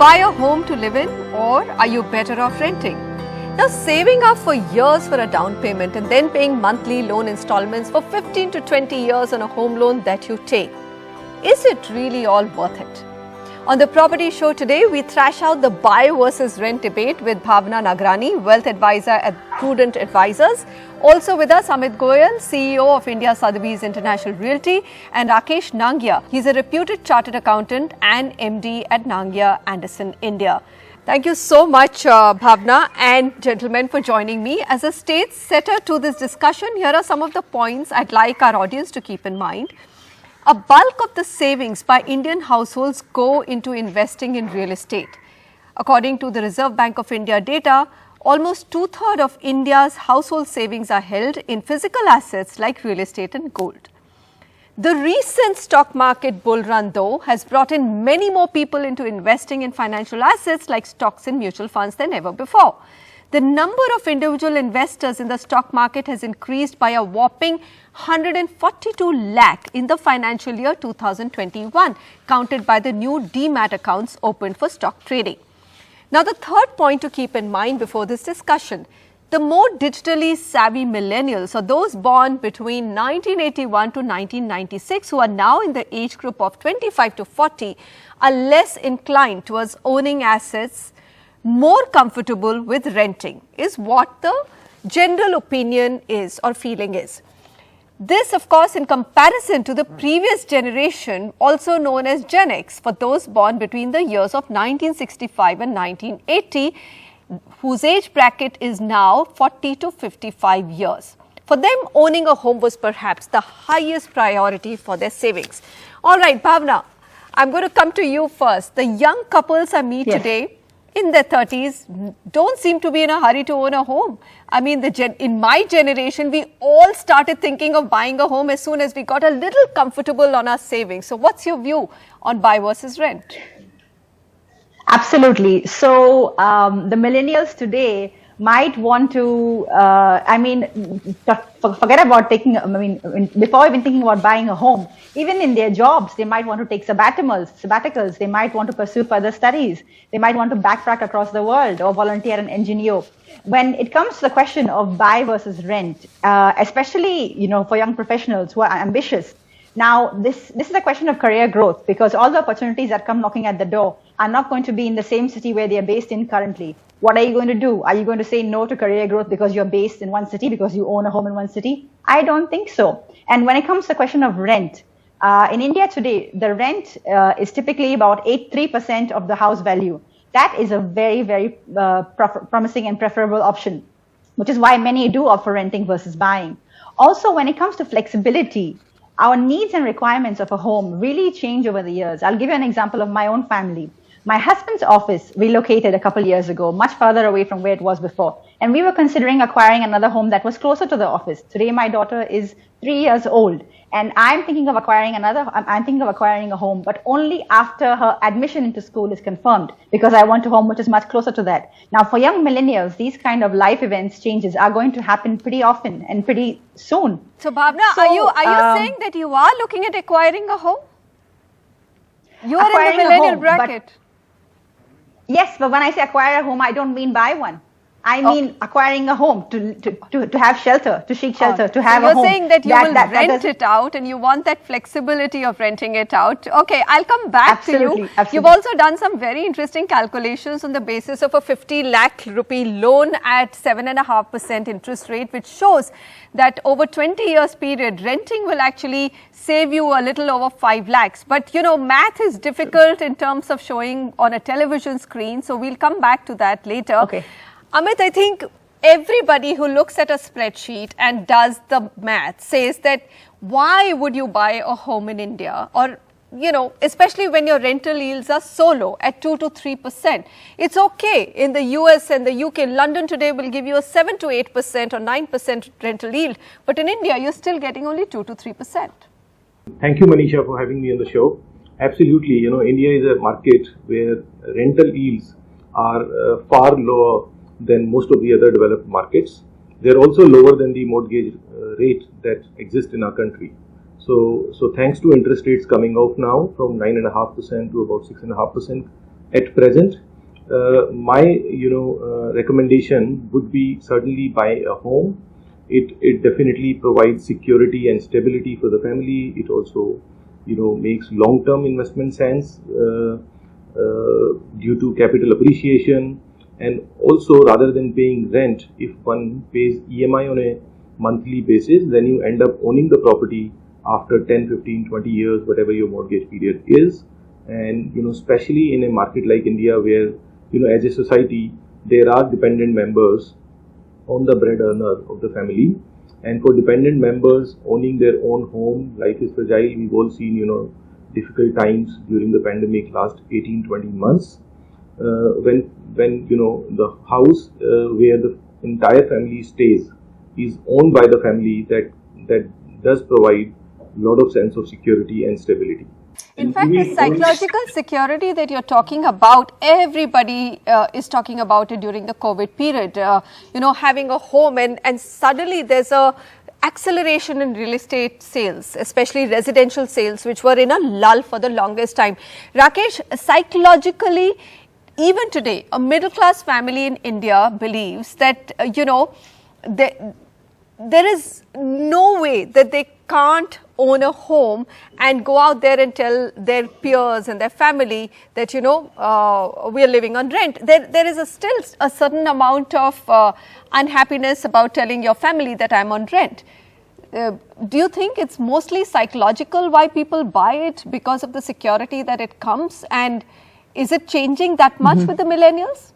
buy a home to live in, or are you better off renting? Now, saving up for years for a down payment and then paying monthly loan installments for 15 to 20 years on a home loan that you take, is it really all worth it? On the Property Show today, we thrash out the buy versus rent debate with Bhavna Nagrani, Wealth Advisor at Prudent Investors. Also with us, Amit Goyal, CEO of India Sotheby's International Realty, and Rakesh Nangia. He's a reputed chartered accountant and MD at Nangia Anderson, India. Thank you so much, Bhavna and gentlemen, for joining me. As a stage setter to this discussion, here are some of the points I'd like our audience to keep in mind. A bulk of the savings by Indian households go into investing in real estate. According to the Reserve Bank of India data, almost two-thirds of India's household savings are held in physical assets like real estate and gold. The recent stock market bull run, though, has brought in many more people into investing in financial assets like stocks and mutual funds than ever before. The number of individual investors in the stock market has increased by a whopping 142 lakh in the financial year 2021, counted by the new demat accounts opened for stock trading. Now, the third point to keep in mind before this discussion, the more digitally savvy millennials, or those born between 1981 to 1996, who are now in the age group of 25 to 40, are less inclined towards owning assets, more comfortable with renting, is what the general opinion is or feeling is. This, of course, in comparison to the previous generation, also known as Gen X, for those born between the years of 1965 and 1980, whose age bracket is now 40 to 55 years. For them, owning a home was perhaps the highest priority for their savings. All right, Bhavna, I'm going to come to you first. The young couples I meet today, in their 30s, don't seem to be in a hurry to own a home. I mean, in my generation, we all started thinking of buying a home as soon as we got a little comfortable on our savings. So what's your view on buy versus rent? Absolutely. So the millennials today might want to, forget about before even thinking about buying a home, even in their jobs, they might want to take sabbaticals, they might want to pursue further studies, they might want to backpack across the world or volunteer at an NGO. When it comes to the question of buy versus rent, especially, for young professionals who are ambitious, now, this is a question of career growth, because all the opportunities that come knocking at the door are not going to be in the same city where they are based in currently. What are you going to do? Are you going to say no to career growth because you're based in one city, because you own a home in one city? I don't think so. And when it comes to the question of rent, in India today, the rent is typically about 3% of the house value. That is a very, very promising and preferable option, which is why many do offer renting versus buying. Also, when it comes to flexibility, our needs and requirements of a home really change over the years. I'll give you an example of my own family. My husband's office relocated a couple years ago, much further away from where it was before. And we were considering acquiring another home that was closer to the office. Today, my daughter is 3 years old, and I'm thinking of acquiring a home, but only after her admission into school is confirmed, because I want a home which is much closer to that. Now, for young millennials, these kind of life events, changes are going to happen pretty often and pretty soon. So, Bhavna, are you saying that you are looking at acquiring a home? You are in the millennial bracket. Yes, but when I say acquire a home, I don't mean buy one. I mean acquiring a home to have shelter, to seek shelter, to have a home. You're saying that you will rent it out, and you want that flexibility of renting it out. Okay, I'll come back to you. Absolutely. You've also done some very interesting calculations on the basis of a 50 lakh rupee loan at 7.5% interest rate, which shows that over 20 years period, renting will actually save you a little over 5 lakhs. But, math is difficult in terms of showing on a television screen. So we'll come back to that later. Okay. Amit, I think everybody who looks at a spreadsheet and does the math says that why would you buy a home in India, or, especially when your rental yields are so low at 2 to 3%. It's okay in the US and the UK. London today will give you a 7 to 8% or 9% rental yield. But in India, you're still getting only 2 to 3%. Thank you, Manisha, for having me on the show. Absolutely. India is a market where rental yields are far lower than most of the other developed markets. They're also lower than the mortgage rate that exists in our country. So thanks to interest rates coming off now from 9.5% to about 6.5%, At present, my recommendation would be certainly buy a home. It definitely provides security and stability for the family. It also makes long-term investment sense due to capital appreciation, and also rather than paying rent, if one pays EMI on a monthly basis, then you end up owning the property after 10, 15, 20 years, whatever your mortgage period is. And especially in a market like India, where as a society there are dependent members on the bread earner of the family, and for dependent members owning their own home, life is fragile. We've all seen difficult times during the pandemic last 18-20 months, when the house where the entire family stays is owned by the family, that does provide a lot of sense of security and stability. In fact, the psychological security that you're talking about, everybody is talking about it during the COVID period. Having a home, and suddenly there's a acceleration in real estate sales, especially residential sales, which were in a lull for the longest time. Rakesh, psychologically, even today, a middle class family in India believes that, there is no way that they can't own a home and go out there and tell their peers and their family that, we are living on rent. There is still a certain amount of unhappiness about telling your family that I'm on rent. Do you think it's mostly psychological why people buy it, because of the security that it comes? And is it changing that much with the millennials?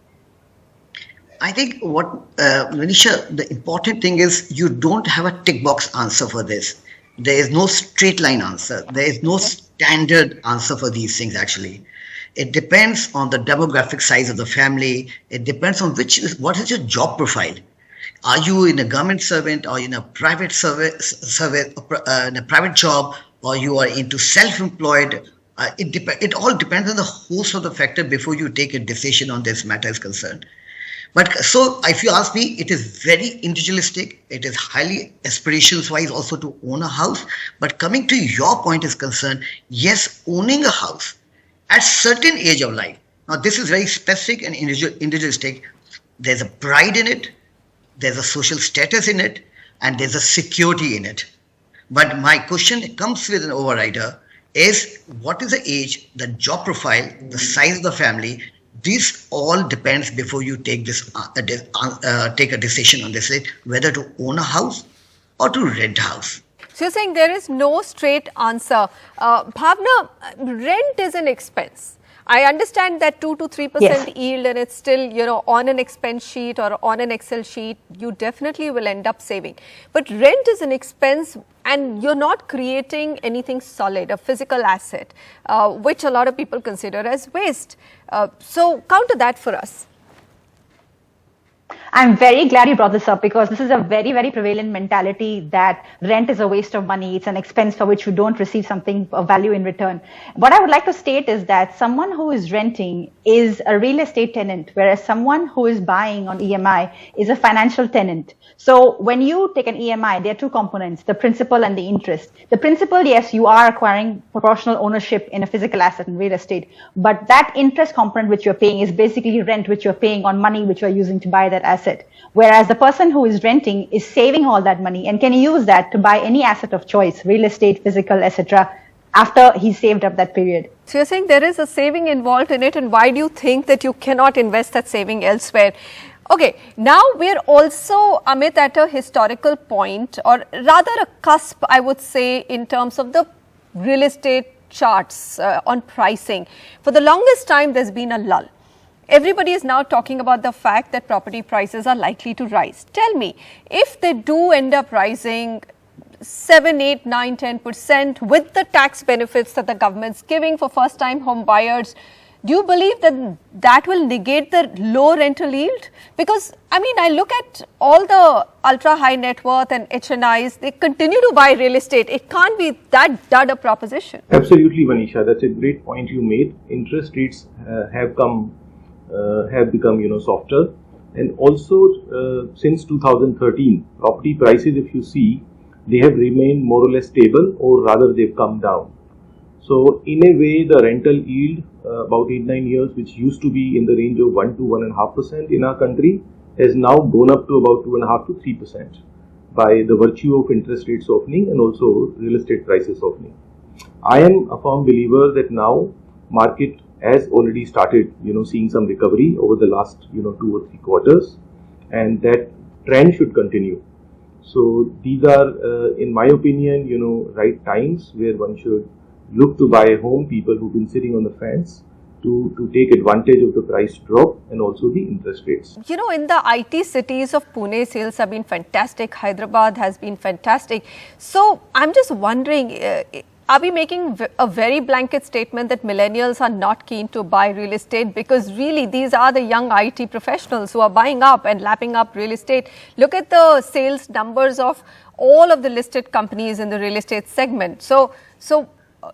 I think Manisha, the important thing is you don't have a tick box answer for this. There is no straight line answer. There is no standard answer for these things, actually. It depends on the demographic size of the family. It depends on what is your job profile. Are you in a government servant, or in a private in a private job, or you are into self-employed? It all depends on the host of the factor before you take a decision on this matter is concerned. But so if you ask me, it is very individualistic. It is highly aspirations wise also to own a house. But coming to your point is concerned, yes, owning a house at certain age of life. Now this is very specific and individualistic. There's a pride in it. There's a social status in it. And there's a security in it. But my question comes with an overrider is, what is the age, the job profile, the size of the family? This all depends before you take take a decision on this, whether to own a house or to rent a house. So you're saying there is no straight answer. Bhavna, rent is an expense. I understand that 2 to 3% yield, and it's still, on an expense sheet or on an Excel sheet, you definitely will end up saving. But rent is an expense, and you're not creating anything solid, a physical asset, which a lot of people consider as waste. So counter that for us. I'm very glad you brought this up, because this is a very, very prevalent mentality that rent is a waste of money. It's an expense for which you don't receive something of value in return. What I would like to state is that someone who is renting is a real estate tenant, whereas someone who is buying on EMI is a financial tenant. So when you take an EMI, there are two components, the principal and the interest. The principal, yes, you are acquiring proportional ownership in a physical asset in real estate, but that interest component which you're paying is basically rent which you're paying on money which you're using to buy that asset. Whereas the person who is renting is saving all that money and can use that to buy any asset of choice, real estate, physical, etc., after he's saved up that period. So you're saying there is a saving involved in it, and why do you think that you cannot invest that saving elsewhere? Okay, now we're also, Amit, at a historical point, or rather a cusp, I would say, in terms of the real estate charts on pricing. For the longest time, there's been a lull. Everybody is now talking about the fact that property prices are likely to rise. Tell me, if they do end up rising 7, 8, 9, 10% with the tax benefits that the government's giving for first-time home buyers, do you believe that that will negate the low rental yield? Because, I mean, I look at all the ultra-high net worth and HNIs, they continue to buy real estate. It can't be that dud a proposition. Absolutely, Manisha. That's a great point you made. Interest rates have become, softer. And also, since 2013, property prices, if you see, they have remained more or less stable, or rather they've come down. So in a way, the rental yield about 8-9 years, which used to be in the range of 1 to 1.5% in our country, has now gone up to about 2.5 to 3% by the virtue of interest rate softening and also real estate prices softening. I am a firm believer that now market has already started, seeing some recovery over the last, 2 or 3 quarters, and that trend should continue. So these are, in my opinion, right times where one should look to buy a home. People who've been sitting on the fence to take advantage of the price drop and also the interest rates. In the IT cities of Pune, sales have been fantastic. Hyderabad has been fantastic. So I'm just wondering, are we making a very blanket statement that millennials are not keen to buy real estate? Because really, these are the young IT professionals who are buying up and lapping up real estate. Look at the sales numbers of all of the listed companies in the real estate segment. So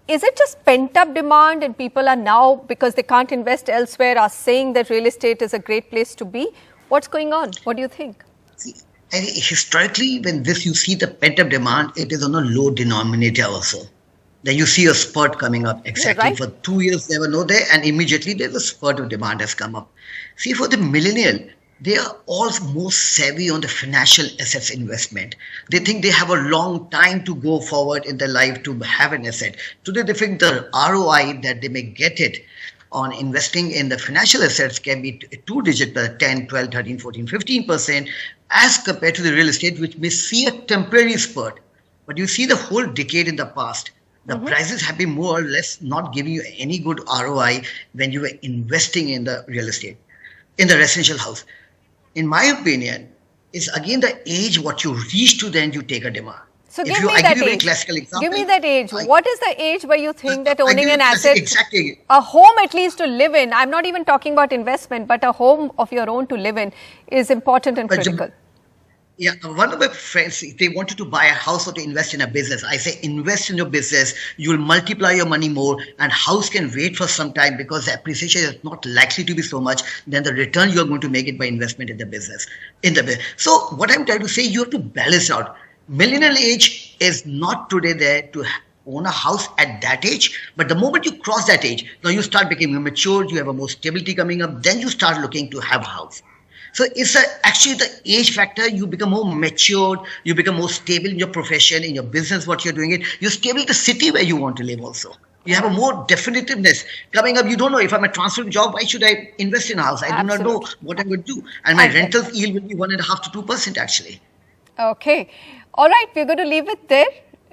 is it just pent-up demand and people are now, because they can't invest elsewhere, are saying that real estate is a great place to be? What's going on? What do you think? See, historically, when you see the pent-up demand, it is on a low denominator also. Then you see a spurt coming up. Exactly. Right. For 2 years, there were no there, and immediately there's a spurt of demand has come up. See, for the millennial, they are all more savvy on the financial assets investment. They think they have a long time to go forward in their life to have an asset. Today, they think the ROI that they may get it on investing in the financial assets can be 2-digit, 10, 12, 13, 14, 15%, as compared to the real estate, which may see a temporary spurt. But you see the whole decade in the past, the prices have been more or less not giving you any good ROI when you were investing in the real estate, in the residential house. In my opinion, it's again the age what you reach to, then you take a demand. So give me that age. Give me that age. What is the age where you think that owning an asset, a home at least to live in, I'm not even talking about investment, but a home of your own to live in is important and critical? Yeah, one of my friends, they wanted to buy a house or to invest in a business. I say, invest in your business. You will multiply your money more, and house can wait for some time because the appreciation is not likely to be so much than the return you are going to make it by investment in the business. So what I'm trying to say, you have to balance out. Millennial age is not today there to own a house at that age, but the moment you cross that age, now you start becoming mature, you have a more stability coming up, then you start looking to have a house. So it's actually the age factor. You become more matured, you become more stable in your profession, in your business, what you're doing it. You're stable in the city where you want to live also. You have a more definitiveness coming up. You don't know if I'm a transferring job, why should I invest in a house? I do not know what I'm going to do. And my rental yield will be 1.5 to 2% actually. Okay. All right. We're going to leave it there.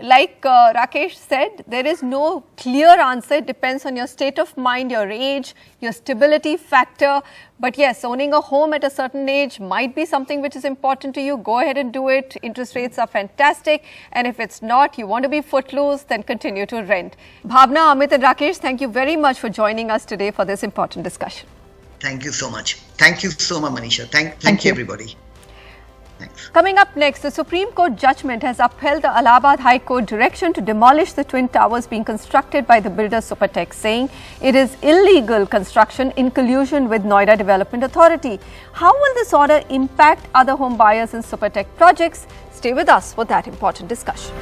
Like Rakesh said, there is no clear answer. It depends on your state of mind, your age, your stability factor. But yes, owning a home at a certain age might be something which is important to you. Go ahead and do it. Interest rates are fantastic. And if it's not, you want to be footloose, then continue to rent. Bhavna, Amit and Rakesh, thank you very much for joining us today for this important discussion. Thank you so much. Thank you so much, Manisha. Thank you, everybody. Thanks. Coming up next, the Supreme Court judgment has upheld the Allahabad High Court direction to demolish the twin towers being constructed by the builder Supertech, saying it is illegal construction in collusion with Noida Development Authority. How will this order impact other home buyers in Supertech projects? Stay with us for that important discussion.